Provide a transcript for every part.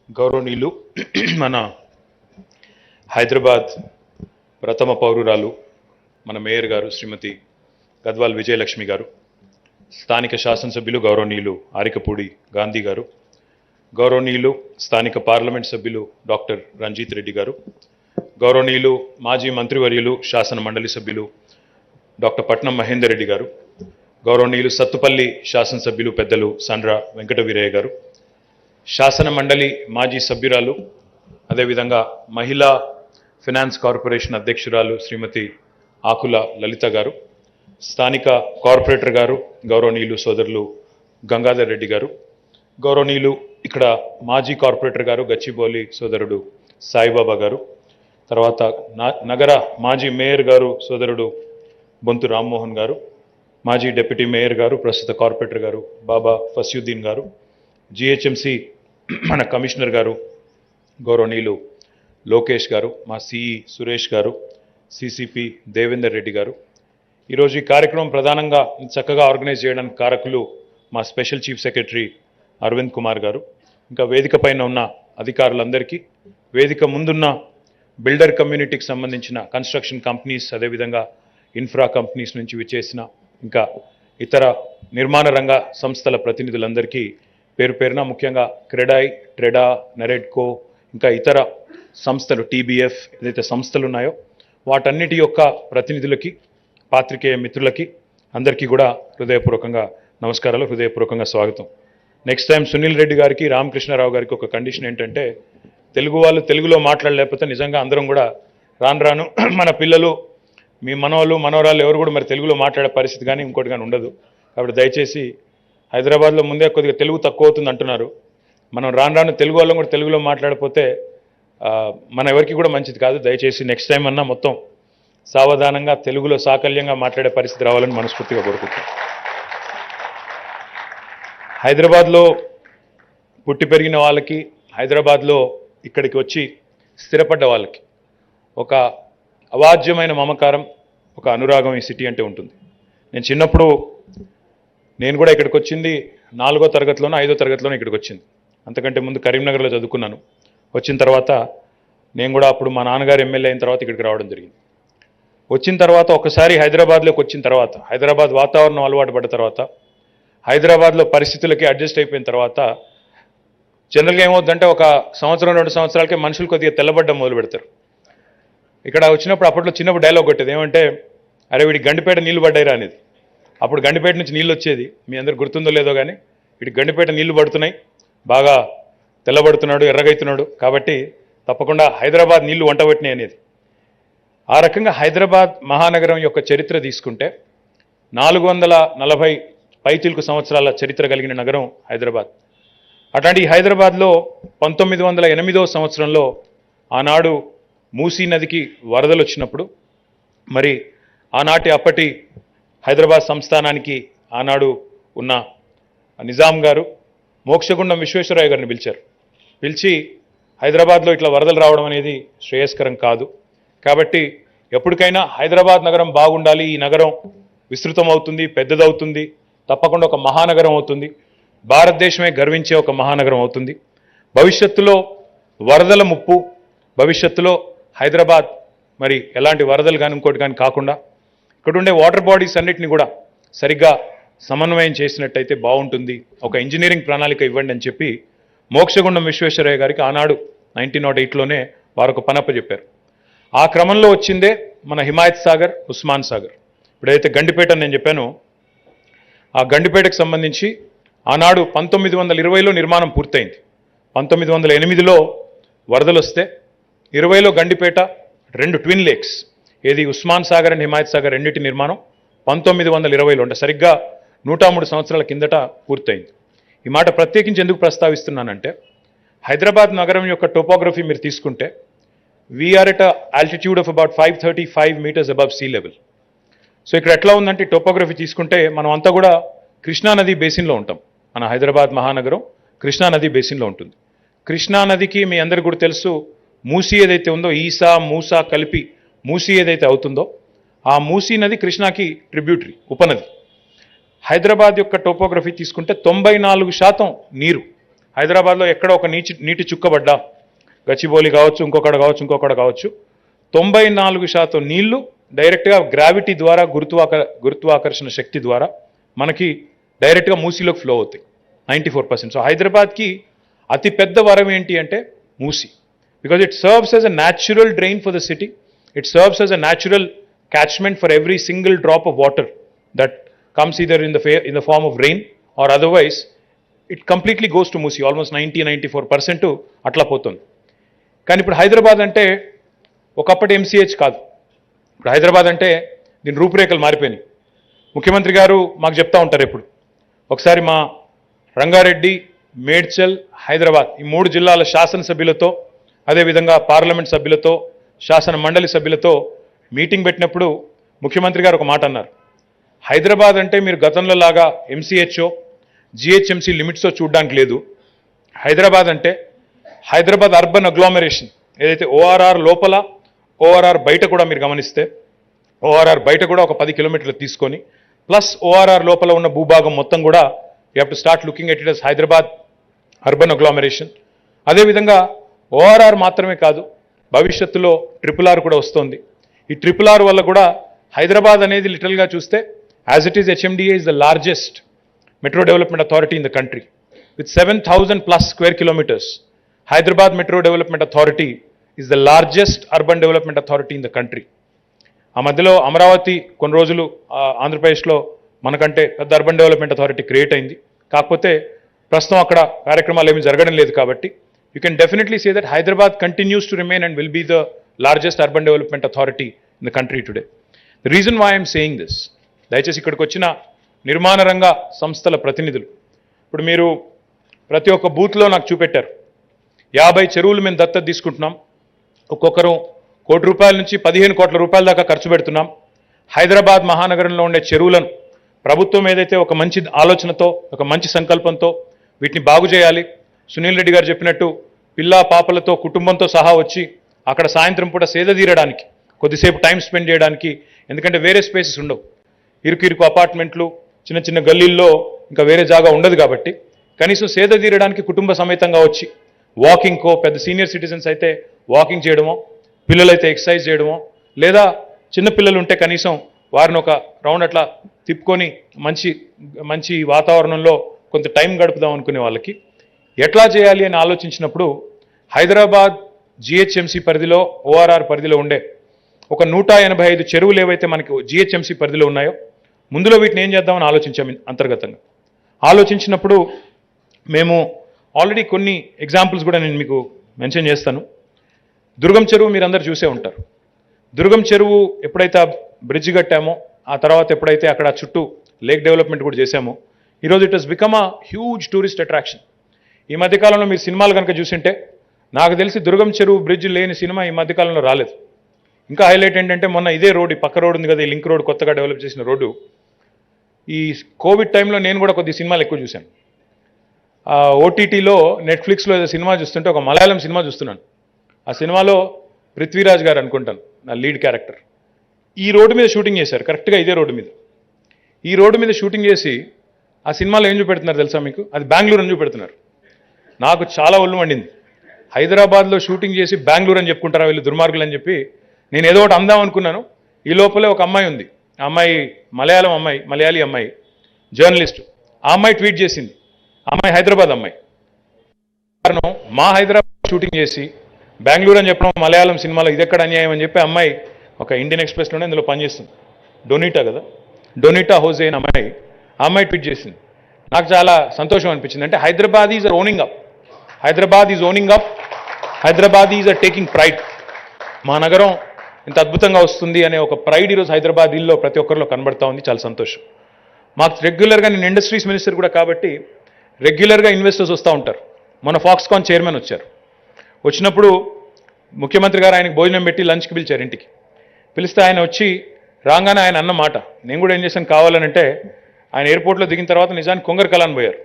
గౌరవనీయులు మన హైదరాబాద్ ప్రథమ పౌరురాలు మన మేయర్ గారు శ్రీమతి గద్వాల్ విజయలక్ష్మి గారు, స్థానిక శాసనసభ్యులు గౌరవనీయులు ఆరికపూడి గాంధీ గారు, గౌరవనీయులు స్థానిక పార్లమెంట్ సభ్యులు డాక్టర్ రంజిత్ రెడ్డి గారు, గౌరవనీయులు మాజీ మంత్రివర్యులు శాసన మండలి సభ్యులు డాక్టర్ పట్నం మహేందర్ రెడ్డి గారు, గౌరవనీయులు సత్తుపల్లి శాసనసభ్యులు పెద్దలు సండ్ర వెంకట వీరయ్య గారు, శాసన మండలి మాజీ సభ్యురాలు అదేవిధంగా మహిళా ఫైనాన్స్ కార్పొరేషన్ అధ్యక్షురాలు శ్రీమతి ఆకుల లలిత గారు, స్థానిక కార్పొరేటర్ గారు గౌరవనీయులు సోదరులు గంగాధర్ రెడ్డి గారు, గౌరవనీయులు ఇక్కడ మాజీ కార్పొరేటర్ గారు గచ్చిబౌలి సోదరుడు సాయిబాబా గారు, తర్వాత నగర మాజీ మేయర్ గారు సోదరుడు బొంతు రామ్మోహన్ గారు, మాజీ డిప్యూటీ మేయర్ గారు ప్రస్తుత కార్పొరేటర్ గారు బాబా ఫస్యుద్దీన్ గారు, జిహెచ్ఎంసి మన కమిషనర్ గారు గౌరవనీయులు లోకేష్ గారు, మా సిఈ సురేష్ గారు, సిసిపి దేవేందర్ రెడ్డి గారు. ఈరోజు ఈ కార్యక్రమం ప్రధానంగా చక్కగా ఆర్గనైజ్ చేయడానికి కారకులు మా special chief secretary Arvind Kumar garu, ఇంకా వేదిక పైన ఉన్న అధికారులందరికీ, వేదిక ముందున్న బిల్డర్ కమ్యూనిటీకి సంబంధించిన కన్స్ట్రక్షన్ కంపెనీస్ అదేవిధంగా ఇన్ఫ్రా కంపెనీస్ నుంచి విచ్చేసిన ఇంకా ఇతర నిర్మాణ రంగ సంస్థల ప్రతినిధులందరికీ పేరు పేరున, ముఖ్యంగా క్రెడాయ్, ట్రెడా, నెరెడ్కో ఇంకా ఇతర సంస్థలు టీబీఎఫ్ ఏదైతే సంస్థలు ఉన్నాయో వాటన్నిటి యొక్క ప్రతినిధులకి, పాత్రికేయ మిత్రులకి అందరికీ కూడా హృదయపూర్వకంగా నమస్కారాలు, హృదయపూర్వకంగా స్వాగతం. నెక్స్ట్ టైం సునీల్ రెడ్డి గారికి, రామకృష్ణారావు గారికి ఒక కండిషన్ ఏంటంటే, తెలుగు వాళ్ళు తెలుగులో మాట్లాడలేకపోతే నిజంగా అందరం కూడా రాను మన పిల్లలు, మీ మనవాళ్ళు మనవరాళ్ళు ఎవరు కూడా మరి తెలుగులో మాట్లాడే పరిస్థితి కానీ ఇంకోటి కానీ ఉండదు. కాబట్టి దయచేసి హైదరాబాద్లో ముందే కొద్దిగా తెలుగు తక్కువ అవుతుంది అంటున్నారు, మనం రాను తెలుగు వాళ్ళం కూడా తెలుగులో మాట్లాడకపోతే మన ఎవరికి కూడా మంచిది కాదు. దయచేసి నెక్స్ట్ టైం అన్నా మొత్తం సావధానంగా తెలుగులో సాకల్యంగా మాట్లాడే పరిస్థితి రావాలని మనస్ఫూర్తిగా కోరుకుంటున్నాను. హైదరాబాద్లో పుట్టి పెరిగిన వాళ్ళకి, హైదరాబాద్లో ఇక్కడికి వచ్చి స్థిరపడ్డ వాళ్ళకి ఒక అవాజ్యమైన మమకారం, ఒక అనురాగం ఈ సిటీ అంటే ఉంటుంది. నేను చిన్నప్పుడు నేను కూడా ఇక్కడికి వచ్చింది 4వ తరగతిలోనో 5వ తరగతిలోనో ఇక్కడికి వచ్చింది. అంతకంటే ముందు కరీంనగర్లో చదువుకున్నాను. వచ్చిన తర్వాత నేను కూడా అప్పుడు మా నాన్నగారు ఎమ్మెల్యే అయిన తర్వాత ఇక్కడికి రావడం జరిగింది. వచ్చిన తర్వాత ఒకసారి హైదరాబాద్లోకి వచ్చిన తర్వాత, హైదరాబాద్ వాతావరణం అలవాటు పడ్డ తర్వాత, హైదరాబాద్లో పరిస్థితులకి అడ్జస్ట్ అయిపోయిన తర్వాత జనరల్గా ఏమవుతుందంటే ఒక సంవత్సరం 2 సంవత్సరాలకే మనుషులు కొద్దిగా తెల్లబడ్డం మొదలు పెడతారు. ఇక్కడ వచ్చినప్పుడు అప్పట్లో చిన్నప్పుడు డైలాగ్ కొట్టేది ఏమంటే, అరే వీడికి గండిపేట నీళ్లు పడ్డాయిరా అనేది. అప్పుడు గండిపేట నుంచి నీళ్ళు వచ్చేది, మీ అందరు గుర్తుందో లేదో కానీ వీడికి గండిపేట నీళ్లు పడుతున్నాయి, బాగా తెల్లబడుతున్నాడు, ఎర్రగైతున్నాడు, కాబట్టి తప్పకుండా హైదరాబాద్ నీళ్లు వంటబట్టినాయి అనేది. ఆ రకంగా హైదరాబాద్ మహానగరం యొక్క చరిత్ర తీసుకుంటే 440 పైచిలుకు సంవత్సరాల చరిత్ర కలిగిన నగరం హైదరాబాద్. అట్లాంటి హైదరాబాద్లో 1908వ సంవత్సరంలో ఆనాడు మూసీ నదికి వరదలు వచ్చినప్పుడు మరి ఆనాటి అప్పటి హైదరాబాద్ సంస్థానానికి ఆనాడు ఉన్న నిజాం గారు మోక్షగుండం విశ్వేశ్వరయ్య గారిని పిలిచారు. పిలిచి హైదరాబాద్లో ఇట్లా వరదలు రావడం అనేది శ్రేయస్కరం కాదు, కాబట్టి ఎప్పటికైనా హైదరాబాద్ నగరం బాగుండాలి, ఈ నగరం విస్తృతం అవుతుంది, పెద్దదవుతుంది, తప్పకుండా ఒక మహానగరం అవుతుంది, భారతదేశమే గర్వించే ఒక మహానగరం అవుతుంది. భవిష్యత్తులో వరదల ముప్పు, భవిష్యత్తులో హైదరాబాద్ మరి ఎలాంటి వరదలు కానీ ఇంకోటి కానీ కాకుండా ఇక్కడ ఉండే వాటర్ బాడీస్ అన్నిటిని కూడా సరిగ్గా సమన్వయం చేసినట్టయితే బాగుంటుంది, ఒక ఇంజనీరింగ్ ప్రణాళిక ఇవ్వండి అని చెప్పి మోక్షగుండం విశ్వేశ్వరయ్య గారికి ఆనాడు 1908లోనే వారు ఒక పనప్ప చెప్పారు. ఆ క్రమంలో వచ్చిందే మన హిమాయత్ సాగర్, ఉస్మాన్ సాగర్. ఇప్పుడైతే గండిపేట నేను చెప్పానో ఆ గండిపేటకు సంబంధించి ఆనాడు 1920లో నిర్మాణం పూర్తయింది. 1908లో వరదలు వస్తే 20లో గండిపేట 2 ట్విన్ లేక్స్, ఏది ఉస్మాన్ సాగర్ అండ్ హిమాయత్ సాగర్ రెండింటి నిర్మాణం 1920లో అంటే సరిగ్గా 103 సంవత్సరాల కిందట పూర్తయింది. ఈ మాట ప్రత్యేకించి ఎందుకు ప్రస్తావిస్తున్నానంటే, హైదరాబాద్ నగరం యొక్క టోపోగ్రఫీ మీరు తీసుకుంటే వీఆర్ ఎట్ ఆల్టిట్యూడ్ ఆఫ్ of 535 meters above sea level. So ఇక్కడ ఎట్లా ఉందంటే టోపోగ్రఫీ తీసుకుంటే మనం అంతా కూడా కృష్ణానది బేసిన్లో ఉంటాం. మన హైదరాబాద్ మహానగరం కృష్ణానది బేసిన్లో ఉంటుంది. కృష్ణానదికి మీ అందరికీ కూడా తెలుసు, మూసీ ఏదైతే ఉందో, ఈసా మూసా కలిపి మూసీ ఏదైతే అవుతుందో ఆ మూసీ నది కృష్ణాకి ట్రిబ్యూటరీ, ఉపనది. హైదరాబాద్ యొక్క టోపోగ్రఫీ తీసుకుంటే 94% నీరు హైదరాబాద్లో ఎక్కడ ఒక నీటి చుక్కబడ్డా, గచ్చిబౌలి కావచ్చు, ఇంకొకటి కావచ్చు, 94% నీళ్లు డైరెక్ట్గా గ్రావిటీ ద్వారా గురుత్వాకర్షణ శక్తి ద్వారా మనకి డైరెక్ట్గా మూసీలోకి ఫ్లో అవుతాయి 94%. సో హైదరాబాద్కి అతి పెద్ద వరం ఏంటి అంటే Musi, because it serves as a natural drain for the city, it serves as a natural catchment for every single drop of water that comes either in the form of rain or otherwise it completely goes to Musi, almost 94% అట్లా పోతుంది. కానీ ఇప్పుడు హైదరాబాద్ అంటే ఒకప్పటి MCh కాదు, ఇప్పుడు హైదరాబాద్ అంటే దీని రూపురేఖలు మారిపోయినాయి. ముఖ్యమంత్రి గారు మాకు చెప్తా ఉంటారు ఎప్పుడు, ఒకసారి మా రంగారెడ్డి, మేడ్చల్, హైదరాబాద్ ఈ 3 జిల్లాల శాసనసభ్యులతో, అదేవిధంగా పార్లమెంట్ సభ్యులతో, శాసన మండలి సభ్యులతో మీటింగ్ పెట్టినప్పుడు ముఖ్యమంత్రి గారు ఒక మాట అన్నారు, హైదరాబాద్ అంటే మీరు గతంలో లాగా ఎంసీహెచ్ఓ, జిహెచ్ఎంసీ లిమిట్స్తో చూడడానికి లేదు. హైదరాబాద్ అంటే హైదరాబాద్ అర్బన్ అగ్లామరేషన్, ఏదైతే ఓఆర్ఆర్ లోపల, ఓఆర్ఆర్ బయట కూడా మీరు గమనిస్తే, ఓఆర్ఆర్ బయట కూడా ఒక 10 కిలోమీటర్లు తీసుకొని ప్లస్ ఓఆర్ఆర్ లోపల ఉన్న భూభాగం మొత్తం కూడా you have to start looking at it as Hyderabad urban agglomeration. అదేవిధంగా ఓఆర్ఆర్ మాత్రమే కాదు, భవిష్యత్తులో RRR కూడా వస్తుంది. ఈ RRR వల్ల కూడా హైదరాబాద్ అనేది లిటరల్గా చూస్తే as it is HMDA is the largest metro development authority in the country with 7,000 plus square kilometers. Hyderabad Metro Development Authority is the largest urban development authority in the country. ఆ మధ్యలో అమరావతి కొన్ని రోజులు ఆంధ్రప్రదేశ్లో మనకంటే పెద్ద అర్బన్ డెవలప్మెంట్ అథారిటీ క్రియేట్ అయింది, కాకపోతే ప్రస్తుతం అక్కడ కార్యక్రమాలు ఏమీ జరగడం లేదు. కాబట్టి you can definitely say that Hyderabad continues to remain and will be the largest urban development authority in the country today. The reason why I am saying this, దయచేసి ఇక్కడికి వచ్చిన నిర్మాణ రంగ సంస్థల ప్రతినిధులు, ఇప్పుడు మీరు ప్రతి ఒక్క బూత్లో నాకు చూపెట్టారు 50 చెరువులు మేము దత్తత తీసుకుంటున్నాం, ఒక్కొక్కరు ₹1 కోటి నుంచి 15 కోట్ల రూపాయల దాకా ఖర్చు పెడుతున్నాం. హైదరాబాద్ మహానగరంలో ఉండే చెరువులను ప్రభుత్వం ఏదైతే ఒక మంచి ఆలోచనతో, ఒక మంచి సంకల్పంతో వీటిని బాగు చేయాలి, సునీల్ రెడ్డి గారు చెప్పినట్టు పిల్లా పాపలతో కుటుంబంతో సహా వచ్చి అక్కడ సాయంత్రం పూట సేద తీరడానికి, కొద్దిసేపు టైం స్పెండ్ చేయడానికి, ఎందుకంటే వేరే స్పేసెస్ ఉండవు, ఇరుకు అపార్ట్మెంట్లు, చిన్న గల్లీల్లో ఇంకా వేరే జాగా ఉండదు. కాబట్టి కనీసం సేద తీరడానికి కుటుంబ సమేతంగా వచ్చి వాకింగ్కో, పెద్ద సీనియర్ సిటిజన్స్ అయితే వాకింగ్ చేయడమో, పిల్లలైతే ఎక్సర్సైజ్ చేయడమో, లేదా చిన్న పిల్లలు ఉంటే కనీసం వారిని ఒక రౌండ్ అట్లా తిప్పుకొని మంచి వాతావరణంలో కొంత టైం గడుపుదాం అనుకునే వాళ్ళకి ఎట్లా చేయాలి అని ఆలోచించినప్పుడు హైదరాబాద్ జిహెచ్ఎంసీ పరిధిలో, ఓఆర్ఆర్ పరిధిలో ఉండే ఒక 185 చెరువులు ఏవైతే మనకి జిహెచ్ఎంసీ పరిధిలో ఉన్నాయో ముందులో వీటిని ఏం చేద్దామని ఆలోచించాము. అంతర్గతంగా ఆలోచించినప్పుడు మేము ఆల్రెడీ కొన్ని ఎగ్జాంపుల్స్ కూడా నేను మీకు మెన్షన్ చేస్తాను. దుర్గం చెరువు మీరు అందరు చూసే ఉంటారు. దుర్గం చెరువు ఎప్పుడైతే బ్రిడ్జ్ కట్టామో, ఆ తర్వాత ఎప్పుడైతే అక్కడ చుట్టూ లేక్ డెవలప్మెంట్ కూడా చేశామో, ఈరోజు it has become a huge tourist attraction. ఈ మధ్యకాలంలో మీరు సినిమాలు కనుక చూసింటే నాకు తెలిసి దుర్గం చెరువు బ్రిడ్జ్ లేని సినిమా ఈ మధ్యకాలంలో రాలేదు. ఇంకా హైలైట్ ఏంటంటే మొన్న ఇదే రోడ్, పక్క రోడ్ ఉంది కదా, ఈ లింక్ రోడ్ కొత్తగా డెవలప్ చేసిన రోడ్డు, ఈ కోవిడ్ టైంలో నేను కూడా కొద్ది సినిమాలు ఎక్కువ చూశాను. ఓటీటీలో నెట్ఫ్లిక్స్లో ఏదో సినిమా చూస్తుంటే ఒక మలయాళం సినిమా చూస్తున్నాను. ఆ సినిమాలో పృథ్వీరాజ్ గారు అనుకుంటాను నా లీడ్ క్యారెక్టర్. ఈ రోడ్డు మీద షూటింగ్ చేశారు, కరెక్ట్గా ఇదే రోడ్డు మీద. ఈ రోడ్డు మీద షూటింగ్ చేసి ఆ సినిమాలో ఏం చూపెడుతున్నారు తెలుసా మీకు? అది బెంగళూరు అని చూపెడుతున్నారు. నాకు చాలా ఒళ్ళు మండింది. హైదరాబాద్లో షూటింగ్ చేసి బెంగళూరు అని చెప్పుకుంటారా వీళ్ళు దుర్మార్గులు అని చెప్పి నేను ఏదో ఒకటి అందాం అనుకున్నాను. ఈ లోపలే ఒక అమ్మాయి ఉంది, ఆ అమ్మాయి మలయాళీ అమ్మాయి, జర్నలిస్టు. ఆ అమ్మాయి ట్వీట్ చేసింది, ఆ అమ్మాయి హైదరాబాద్ అమ్మాయి. కారణం మా హైదరాబాద్ షూటింగ్ చేసి బెంగళూరు అని చెప్పడం మలయాళం సినిమాలో ఇదెక్కడ అన్యాయం అని చెప్పి అమ్మాయి ఒక ఇండియన్ ఎక్స్ప్రెస్లోనే ఇందులో పనిచేస్తుంది. డొనిటా కదా, డొనిటా హోజే అని అమ్మాయి ట్వీట్ చేసింది. నాకు చాలా సంతోషం అనిపించింది. అంటే Hyderabad is owning up, Hyderabad is taking pride. మా నగరం ఇంత అద్భుతంగా వస్తుంది అనే ఒక ప్రైడ్ ఈరోజు హైదరాబాదీల్లో ప్రతి ఒక్కరిలో కనబడతా ఉంది. చాలా సంతోషం. మాకు రెగ్యులర్గా, నేను ఇండస్ట్రీస్ మినిస్టర్ కూడా కాబట్టి రెగ్యులర్గా ఇన్వెస్టర్స్ వస్తూ ఉంటారు. మన ఫాక్స్కాన్ చైర్మన్ వచ్చారు. వచ్చినప్పుడు ముఖ్యమంత్రి గారు ఆయనకు భోజనం పెట్టి లంచ్కి పిలిచారు ఇంటికి. పిలిస్తే ఆయన వచ్చి రాగానే ఆయన అన్న మాట, నేను కూడా ఏం చేశాను కావాలనంటే, ఆయన ఎయిర్పోర్ట్లో దిగిన తర్వాత నిజానికి కొంగరకలాన్ పోయారు.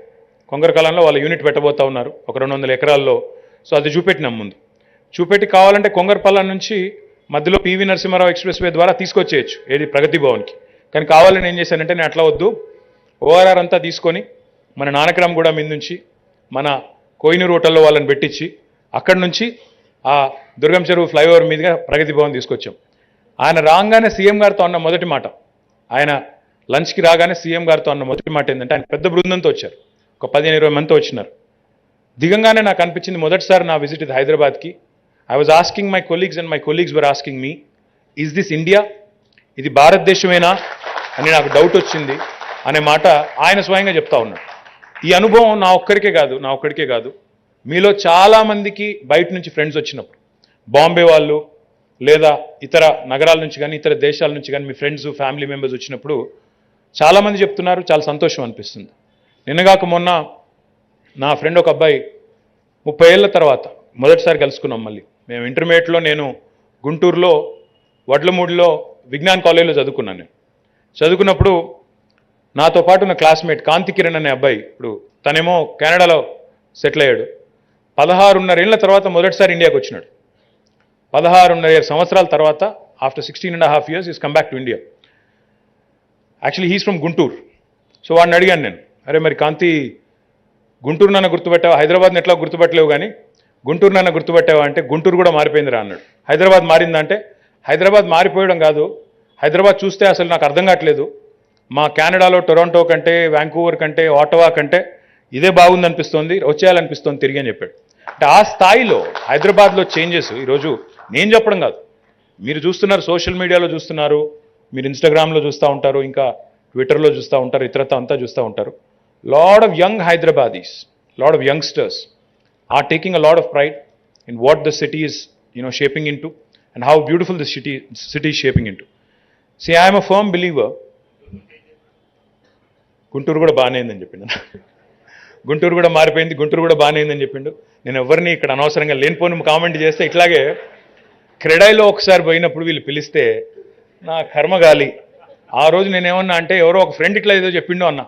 కొంగరకలాన్లో వాళ్ళ యూనిట్ పెట్టబోతా ఉన్నారు ఒక 200 ఎకరాల్లో. సో అది చూపెట్టినాం ముందు. చూపెట్టి కావాలంటే కొంగరపల్లం నుంచి మధ్యలో పివి నరసింహారావు ఎక్స్ప్రెస్ వే ద్వారా తీసుకొచ్చేయచ్చు ఏది ప్రగతి భవన్కి. కానీ కావాలని ఏం చేశానంటే, నేను అట్లా వద్దు, ఓఆర్ఆర్ అంతా తీసుకొని మన నానక్రామ్ కూడా మీద నుంచి మన కోహినూరు హోటల్లో వాళ్ళని పెట్టించి అక్కడి నుంచి ఆ దుర్గం చెరువు ఫ్లైఓవర్ మీదుగా ప్రగతి భవన్ తీసుకొచ్చాం. ఆయన రాగానే సీఎం గారితో అన్న మొదటి మాట, ఆయన లంచ్కి రాగానే సీఎం గారితో అన్న మొదటి మాట ఏంటంటే, ఆయన పెద్ద బృందంతో వచ్చారు, ఒక 15-20 మందితో వచ్చినారు. దిగంగానే నాకు అనిపించింది, మొదటిసారి నా విజిట్ ఇది హైదరాబాద్కి, I was asking my colleagues and my colleagues were asking me, is this India, ఇది భారతదేశమేనా అని నాకు డౌట్ వచ్చింది అనే మాట ఆయన స్వయంగా చెప్తా ఉన్నాడు. ఈ అనుభవం నా ఒక్కడికే కాదు, మీలో చాలామందికి బయట నుంచి ఫ్రెండ్స్ వచ్చినప్పుడు, బాంబే వాళ్ళు లేదా ఇతర నగరాల నుంచి కానీ ఇతర దేశాల నుంచి కానీ మీ ఫ్రెండ్స్ ఫ్యామిలీ మెంబర్స్ వచ్చినప్పుడు చాలామంది చెప్తున్నారు, చాలా సంతోషం అనిపిస్తుంది. నిన్నగాక మొన్న నా ఫ్రెండ్ ఒక అబ్బాయి 30 ఏళ్ల తర్వాత మొదటిసారి కలుసుకున్నాం. మళ్ళీ మేము ఇంటర్మీడియట్లో నేను గుంటూరులో వడ్లమూడిలో విజ్ఞాన్ కాలేజీలో చదువుకున్నాను. నేను చదువుకున్నప్పుడు నాతో పాటు నా క్లాస్మేట్ కాంతి కిరణ్ అనే అబ్బాయి, ఇప్పుడు తనేమో కెనడాలో సెటిల్ అయ్యాడు. 16.5 ఏళ్ల తర్వాత మొదటిసారి ఇండియాకి వచ్చినాడు. 16.5 సంవత్సరాల తర్వాత after 16.5 years is come back to India. Actually he's from Guntur. So వాడిని అడిగాను నేను, అరే మరి కాంతి, గుంటూరు నాన్న గుర్తుపెట్టావా, హైదరాబాద్ని ఎట్లా గుర్తుపెట్టలేవు కానీ గుంటూరు నాన్న గుర్తుపెట్టావా అంటే, గుంటూరు కూడా మారిపోయిందిరా అన్నాడు. హైదరాబాద్ మారిందంటే, హైదరాబాద్ మారిపోయడం కాదు, హైదరాబాద్ చూస్తే అసలు నాకు అర్థం కావట్లేదు, మా కెనడాలో టొరంటో కంటే వ్యాంకూవర్ కంటే ఆటవా కంటే ఇదే బాగుందనిపిస్తోంది, వచ్చేయాలనిపిస్తోంది తిరిగి అని చెప్పాడు. అంటే ఆ స్థాయిలో హైదరాబాద్లో చేంజెస్ ఈరోజు నేను చెప్పడం కాదు, మీరు చూస్తున్నారు, సోషల్ మీడియాలో చూస్తున్నారు, మీరు ఇన్స్టాగ్రామ్లో చూస్తూ ఉంటారు, ఇంకా ట్విట్టర్లో చూస్తూ ఉంటారు, ఇతరత అంతా చూస్తూ ఉంటారు. Lot of young Hyderabadis, lot of youngsters are taking a lot of pride in what the city is, shaping into, and how beautiful the city is shaping into. See, I am a firm believer. Guntur కూడా బాగానే అయిందని చెప్పిండు, గుంటూరు కూడా మారిపోయింది, గుంటూరు కూడా బాగానే అయిందని చెప్పిండు. నేను ఎవరిని ఇక్కడ అనవసరంగా లేనిపోని కామెంట్ చేస్తే, ఇట్లాగే క్రెడాయిలో ఒకసారి పోయినప్పుడు వీళ్ళు పిలిస్తే నా కర్మగాలి. ఆ రోజు నేనేమన్నా అంటే, ఎవరో ఒక ఫ్రెండ్ ఇట్లా ఏదో చెప్పిండో అన్న,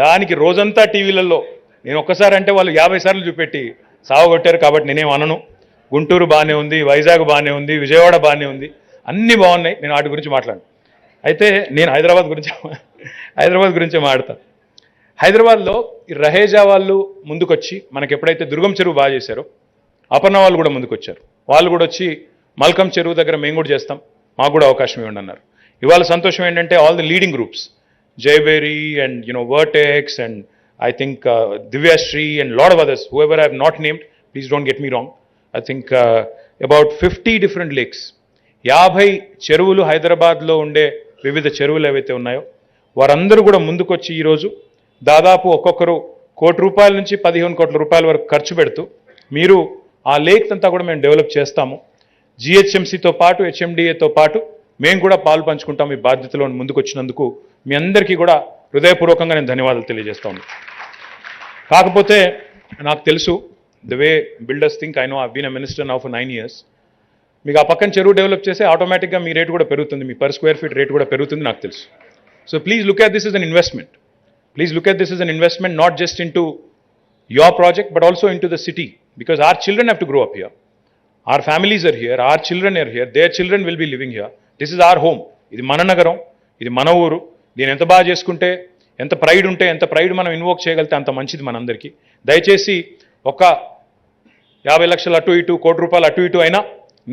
దానికి రోజంతా టీవీలలో నేను ఒక్కసారి అంటే వాళ్ళు 50 సార్లు చూపెట్టి సావగొట్టారు. కాబట్టి నేనేం అనను. గుంటూరు బాగానే ఉంది, వైజాగ్ బాగానే ఉంది, విజయవాడ బాగానే ఉంది, అన్నీ బాగున్నాయి, నేను వాటి గురించి మాట్లాడను. అయితే నేను హైదరాబాద్ గురించే మాట్లాడతాను. హైదరాబాద్లో ఈ రహేజా వాళ్ళు ముందుకొచ్చి మనకి ఎప్పుడైతే దుర్గం చెరువు బాగా చేశారో, అపర్ణ వాళ్ళు కూడా ముందుకొచ్చారు. వాళ్ళు కూడా వచ్చి మల్కం చెరువు దగ్గర మేము కూడా చేస్తాం, మాకు కూడా అవకాశం ఇవ్వండి అన్నారు. ఇవాళ సంతోషం ఏంటంటే ఆల్ ది లీడింగ్ గ్రూప్స్, జైబేరీ and Vertex and I think Divya Shri and lot of others, whoever I have not named, please don't get me wrong. I think about 50 different lakes, 50 చెరువులు హైదరాబాద్లో ఉండే వివిధ చెరువులు ఏవైతే ఉన్నాయో వారందరూ కూడా ముందుకొచ్చి ఈరోజు దాదాపు ఒక్కొక్కరు ₹1 నుంచి 15 కోట్ల వరకు ఖర్చు పెడుతూ, మీరు ఆ లేక్ అంతా కూడా మేము డెవలప్ చేస్తాము, జిహెచ్ఎంసీతో పాటు హెచ్ఎండిఏతో పాటు మేము కూడా పాలు పంచుకుంటాం ఈ బాధ్యతలో ముందుకొచ్చినందుకు మీ అందరికీ కూడా హృదయపూర్వకంగా నేను ధన్యవాదాలు తెలియజేస్తా ఉన్నాను. కాకపోతే నాకు తెలుసు, the way builders think, I know I been a minister now for 9 years. మీకు ఆ పక్కన చెరువు డెవలప్ చేస్తే ఆటోమేటిక్గా మీ రేటు కూడా పెరుగుతుంది, మీ పర్ స్క్వేర్ ఫీట్ రేటు కూడా పెరుగుతుంది, నాకు తెలుసు. So please look at this is an investment. Please look at this as an investment, not just into your project, but also into the city, because our children have to grow up here. Our families are here, our children are here, their children will be living here. This is our home. ఇది మన నగరం, ఇది మన ఊరు. దీన్ని ఎంత బాగా చేసుకుంటే, ఎంత ప్రైడ్ ఉంటే, ఎంత ప్రైడ్ మనం ఇన్వోక్ చేయగలిగితే అంత మంచిది మనందరికీ. దయచేసి ఒక 50 లక్షలు అటు ఇటు, ₹1 అటు ఇటు అయినా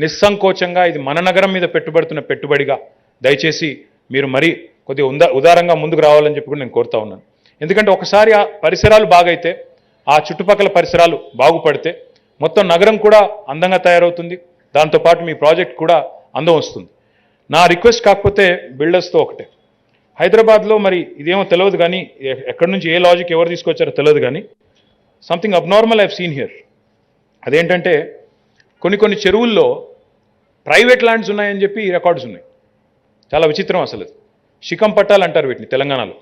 నిస్సంకోచంగా ఇది మన నగరం మీద పెట్టుబడుతున్న పెట్టుబడిగా దయచేసి మీరు మరీ కొద్దిగా ఉదారంగా ముందుకు రావాలని చెప్పి కూడా నేను కోరుతా ఉన్నాను. ఎందుకంటే ఒకసారి ఆ పరిసరాలు బాగైతే, ఆ చుట్టుపక్కల పరిసరాలు బాగుపడితే మొత్తం నగరం కూడా అందంగా తయారవుతుంది, దాంతోపాటు మీ ప్రాజెక్ట్ కూడా అందం వస్తుంది. నా రిక్వెస్ట్ కాకపోతే బిల్డర్స్తో ఒకటే, హైదరాబాద్లో మరి ఇదేమో తెలియదు కానీ, ఎక్కడి నుంచి ఏ లాజిక్ ఎవరు తీసుకొచ్చారో తెలియదు కానీ, something abnormal I've seen here. అదేంటంటే కొన్ని చెరువుల్లో ప్రైవేట్ ల్యాండ్స్ ఉన్నాయని చెప్పి రికార్డ్స్ ఉన్నాయి. చాలా విచిత్రం అసలు. శిఖం పట్టాలు అంటారు వీటిని తెలంగాణలో.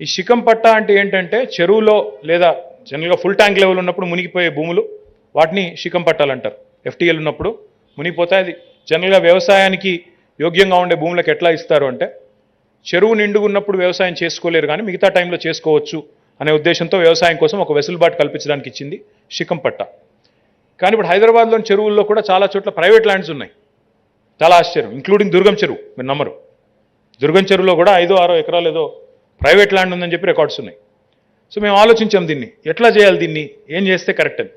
ఈ శిఖం పట్టా అంటే ఏంటంటే చెరువులో లేదా జనరల్గా ఫుల్ ట్యాంక్ లెవెల్ ఉన్నప్పుడు మునిగిపోయే భూములు, వాటిని శిఖం పట్టాలు అంటారు. ఎఫ్టీఎల్ ఉన్నప్పుడు మునిగిపోతాయి. అది జనరల్గా వ్యవసాయానికి యోగ్యంగా ఉండే భూములకు ఎట్లా ఇస్తారు అంటే, చెరువు నిండుగున్నప్పుడు వ్యవసాయం చేసుకోలేరు కానీ మిగతా టైంలో చేసుకోవచ్చు అనే ఉద్దేశంతో వ్యవసాయం కోసం ఒక వెసులుబాటు కల్పించడానికి ఇచ్చింది శిఖం పట్టా. కానీ ఇప్పుడు హైదరాబాద్లోని చెరువుల్లో కూడా చాలా చోట్ల ప్రైవేట్ ల్యాండ్స్ ఉన్నాయి. చాలా ఆశ్చర్యం, ఇంక్లూడింగ్ దుర్గం చెరువు. మీరు నమ్మరు, దుర్గం చెరువులో కూడా 5-6 ఎకరాలు ఏదో ప్రైవేట్ ల్యాండ్ ఉందని చెప్పి రికార్డ్స్ ఉన్నాయి. సో మేము ఆలోచించాం దీన్ని ఎట్లా చేయాలి, దీన్ని ఏం చేస్తే కరెక్ట్ అని.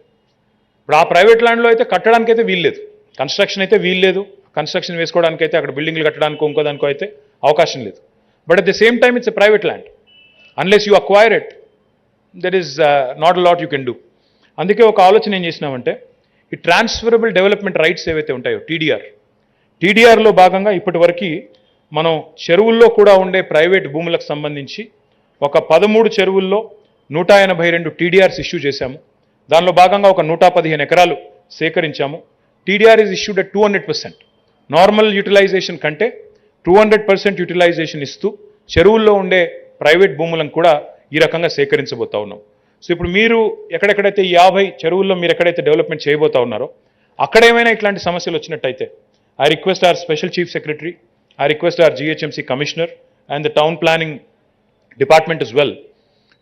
ఇప్పుడు ఆ ప్రైవేట్ ల్యాండ్లో అయితే కట్టడానికైతే వీల్లేదు, కన్స్ట్రక్షన్ అయితే వీల్లేదు, కన్స్ట్రక్షన్ వేసుకోవడానికి అయితే అక్కడ బిల్డింగ్లు కట్టడానికో ఇంకోదానికో అయితే అవకాశం లేదు. But at the same time it's a private land, unless you acquire it that is not a lot you can do. అందుకే ఒక ఆలోచన ఏం చేసినామంటే ఈ ట్రాన్స్ఫరబుల్ డెవలప్మెంట్ రైట్స్ ఏవైతే ఉంటాయో టీడీఆర్లో భాగంగా ఇప్పటివరకు మనం చెరువుల్లో కూడా ఉండే ప్రైవేట్ భూములకు సంబంధించి ఒక 13 చెరువుల్లో 182 టీడీఆర్స్ ఇష్యూ చేశాము. దానిలో భాగంగా ఒక 115 ఎకరాలు సేకరించాము. TDR is issued at 200%. Normal utilisation కంటే 200% యూటిలైజేషన్ ఇస్తూ చెరువుల్లో ఉండే ప్రైవేట్ భూములను కూడా ఈ రకంగా సేకరించబోతా ఉన్నాం. సో ఇప్పుడు మీరు ఎక్కడెక్కడైతే 50 చెరువుల్లో మీరు ఎక్కడైతే డెవలప్మెంట్ చేయబోతా ఉన్నారో అక్కడ ఏమైనా ఇట్లాంటి సమస్యలు వచ్చినట్టయితే I request our special chief secretary, I request our GHMC commissioner and the town planning department as well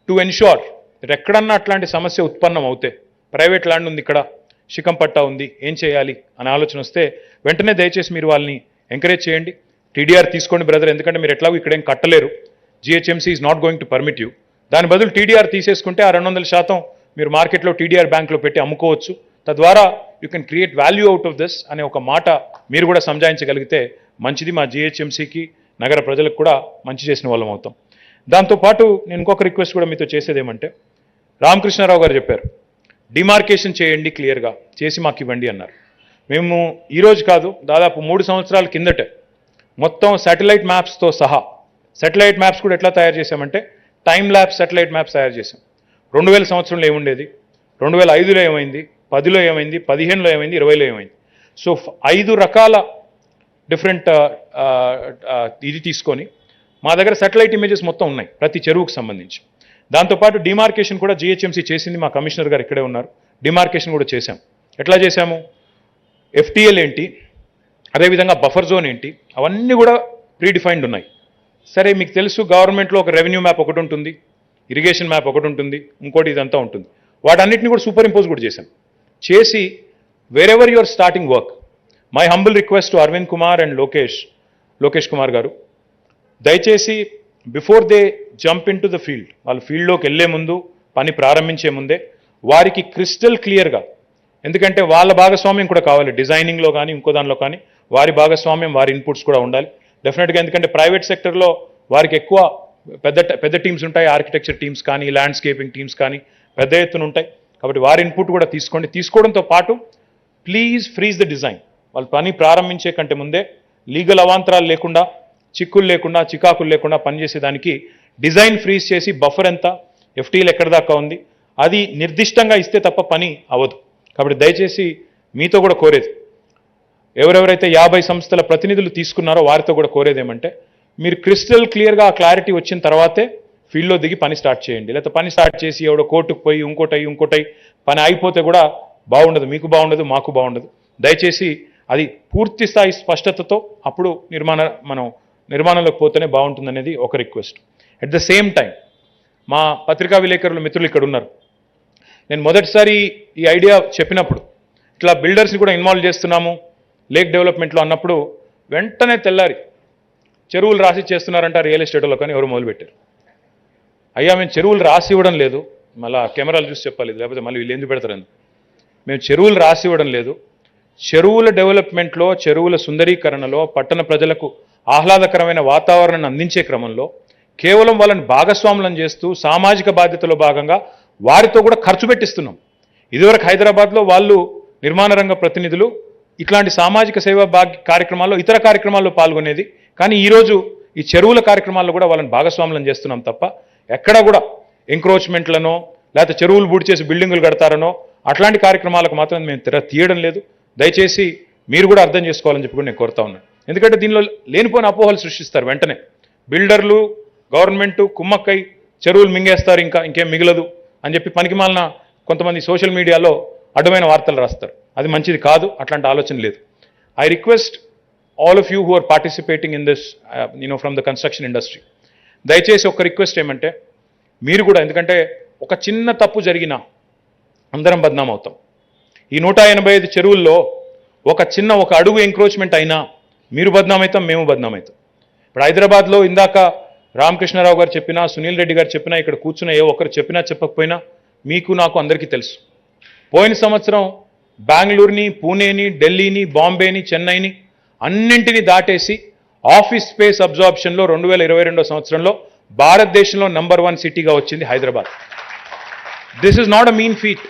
to ensure that ఎక్కడన్నా అట్లాంటి సమస్య ఉత్పన్నం అవుతే, ప్రైవేట్ ల్యాండ్ ఉంది ఇక్కడ, శిఖం పట్టా ఉంది, ఏం చేయాలి అనే ఆలోచన వస్తే వెంటనే దయచేసి మీరు వాళ్ళని ఎంకరేజ్ చేయండి. టీడీఆర్ తీసుకోండి బ్రదర్, ఎందుకంటే మీరు ఎట్లాగో ఇక్కడేం కట్టలేరు, GHMC is not going to permit you. దాని బదులు టీడీఆర్ తీసేసుకుంటే ఆ 200% మీరు మార్కెట్లో టీడీఆర్ బ్యాంక్లో పెట్టి అమ్ముకోవచ్చు. తద్వారా you can create value out of this అనే ఒక మాట మీరు కూడా సంజాయించగలిగితే మంచిది, మా జిహెచ్ఎంసీకి నగర ప్రజలకు కూడా మంచి చేసిన వాళ్ళం అవుతాం. దాంతోపాటు నేను ఇంకొక రిక్వెస్ట్ కూడా మీతో చేసేది ఏమంటే, రామకృష్ణారావు గారు చెప్పారు డిమార్కేషన్ చేయండి, క్లియర్గా చేసి మాకు ఇవ్వండి అన్నారు. మేము ఈరోజు కాదు, దాదాపు 3 సంవత్సరాల కిందటే మొత్తం శాటిలైట్ మ్యాప్స్తో సహా, శాటిలైట్ మ్యాప్స్ కూడా ఎట్లా తయారు చేశామంటే టైమ్ ల్యాబ్స్ శాటిలైట్ మ్యాప్స్ తయారు చేశాం. 2000 సంవత్సరంలో ఏముండేది, 2005లో ఏమైంది, 10లో ఏమైంది, 15లో ఏమైంది, 20లో ఏమైంది. సో 5 రకాల డిఫరెంట్ ఇది తీసుకొని మా దగ్గర శాటిలైట్ ఇమేజెస్ మొత్తం ఉన్నాయి ప్రతి చెరువుకు సంబంధించి. దాంతోపాటు డిమార్కేషన్ కూడా జిహెచ్ఎంసీ చేసింది, మా కమిషనర్ గారు ఇక్కడే ఉన్నారు. డిమార్కేషన్ కూడా చేశాం. ఎట్లా చేశాము, ఎఫ్టీఎల్ ఏంటి, అదేవిధంగా బఫర్ జోన్ ఏంటి, అవన్నీ కూడా ప్రీడిఫైన్డ్ ఉన్నాయి. సరే మీకు తెలుసు గవర్నమెంట్లో ఒక రెవెన్యూ మ్యాప్ ఒకటి ఉంటుంది, ఇరిగేషన్ మ్యాప్ ఒకటి ఉంటుంది, ఇంకోటి ఇదంతా ఉంటుంది. వాటన్నిటిని కూడా సూపర్ ఇంపోజ్ కూడా చేశాం. చేసి wherever your starting work, my humble request to Aravind Kumar and Lokesh Kumar garu, దయచేసి before they jump in to the field, వాళ్ళు ఫీల్డ్లోకి వెళ్ళే ముందు, పని ప్రారంభించే ముందే వారికి క్రిస్టల్ క్లియర్గా, ఎందుకంటే వాళ్ళ భాగస్వామ్యం కూడా కావాలి డిజైనింగ్లో కానీ ఇంకో దానిలో కానీ, వారి భాగస్వామ్యం, వారి ఇన్పుట్స్ కూడా ఉండాలి డెఫినెట్గా. ఎందుకంటే ప్రైవేట్ సెక్టర్లో వారికి ఎక్కువ పెద్ద టీమ్స్ ఉంటాయి, ఆర్కిటెక్చర్ టీమ్స్ కానీ ల్యాండ్స్కేపింగ్ టీమ్స్ కానీ పెద్ద ఎత్తున ఉంటాయి. కాబట్టి వారి ఇన్పుట్ కూడా తీసుకోండి. తీసుకోవడంతో పాటు ప్లీజ్ ఫ్రీజ్ ద డిజైన్. వాళ్ళు పని ప్రారంభించే కంటే ముందే లీగల్ అవాంతరాలు లేకుండా, చిక్కులు లేకుండా, చికాకులు లేకుండా పనిచేసేదానికి డిజైన్ ఫ్రీజ్ చేసి బఫర్ ఎంత, ఎఫ్టీలు ఎక్కడి దాకా ఉంది, అది నిర్దిష్టంగా ఇస్తే తప్ప పని అవ్వదు. కాబట్టి దయచేసి మీతో కూడా కోరేది, ఎవరెవరైతే 50 సంస్థల ప్రతినిధులు తీసుకున్నారో వారితో కూడా కోరేది ఏమంటే, మీరు క్రిస్టల్ క్లియర్గా ఆ క్లారిటీ వచ్చిన తర్వాతే ఫీల్డ్లో దిగి పని స్టార్ట్ చేయండి. లేకపోతే పని స్టార్ట్ చేసి ఎవడో కోర్టుకు పోయి ఇంకోటై పని అయిపోతే కూడా బాగుండదు, మీకు బాగుండదు, మాకు బాగుండదు. దయచేసి అది పూర్తి స్థాయి స్పష్టతతో అప్పుడు నిర్మాణంలోకి పోతేనే బాగుంటుందనేది ఒక request. At the same time మా పత్రికా విలేకరులు మిత్రులు ఇక్కడ ఉన్నారు. నేను మొదటిసారి ఈ ఐడియా చెప్పినప్పుడు ఇట్లా బిల్డర్స్ని కూడా ఇన్వాల్వ్ చేస్తున్నాము లేక్ డెవలప్మెంట్లో అన్నప్పుడు వెంటనే తెల్లారి చెరువులు రాసి చేస్తున్నారంట రియల్ ఎస్టేట్లో కానీ ఎవరు మొదలుపెట్టారు. అయ్యా మేము చెరువులు రాసి ఇవ్వడం లేదు, మళ్ళీ కెమెరాలు చూసి చెప్పాలి, లేకపోతే మళ్ళీ వీళ్ళు ఎందుకు పెడతారని. మేము చెరువులు రాసి ఇవ్వడం లేదు, చెరువుల డెవలప్మెంట్లో, చెరువుల సుందరీకరణలో, పట్టణ ప్రజలకు ఆహ్లాదకరమైన వాతావరణాన్ని అందించే క్రమంలో కేవలం వాళ్ళని భాగస్వాములను చేస్తూ సామాజిక బాధ్యతలో భాగంగా వారితో కూడా ఖర్చు పెట్టిస్తున్నాం. ఇదివరకు హైదరాబాద్లో వాళ్ళు నిర్మాణ రంగ ప్రతినిధులు ఇట్లాంటి సామాజిక సేవా కార్యక్రమాల్లో, ఇతర కార్యక్రమాల్లో పాల్గొనేది. కానీ ఈరోజు ఈ చెరువుల కార్యక్రమాల్లో కూడా వాళ్ళని భాగస్వాములను చేస్తున్నాం తప్ప ఎక్కడా కూడా ఎంక్రోచ్మెంట్లనో లేకపోతే చెరువులు బూడి చేసి బిల్డింగులు కడతారనో అట్లాంటి కార్యక్రమాలకు మాత్రం మేము తీయడం లేదు. దయచేసి మీరు కూడా అర్థం చేసుకోవాలని చెప్పి కూడా నేను కోరుతా ఉన్నాను. ఎందుకంటే దీనిలో లేనిపోయిన అపోహలు సృష్టిస్తారు. వెంటనే బిల్డర్లు, గవర్నమెంటు కుమ్మక్కై చెరువులు మింగేస్తారు, ఇంకేం మిగలదు అని చెప్పి పనికిమాలిన కొంతమంది సోషల్ మీడియాలో అడ్డమైన వార్తలు రాస్తారు. అది మంచిది కాదు, అట్లాంటి ఆలోచన లేదు. I request all of you who are participating in this from the construction industry, దయచేసి ఒక రిక్వెస్ట్ ఏమంటే మీరు కూడా, ఎందుకంటే ఒక చిన్న తప్పు జరిగినా అందరం బద్నాం అవుతాం. ఈ 185 చెరువుల్లో ఒక అడుగు ఎంక్రోచ్మెంట్ అయినా మీరు బద్నాం అవుతాం, మేము బద్నాం అవుతాం. ఇప్పుడు హైదరాబాద్లో ఇందాక రామకృష్ణారావు గారు చెప్పినా, సునీల్ రెడ్డి గారు చెప్పినా, ఇక్కడ కూర్చున్న ఏ ఒక్కరు చెప్పినా చెప్పకపోయినా మీకు నాకు అందరికీ తెలుసు. పోయిన సంవత్సరం బెంగళూరుని, పూణేని, ఢిల్లీని, బాంబేని, చెన్నైని అన్నింటినీ దాటేసి ఆఫీస్ స్పేస్ అబ్జార్ప్షన్లో 2022 సంవత్సరంలో భారతదేశంలో నంబర్ 1 సిటీగా వచ్చింది Hyderabad. This is not a mean feet.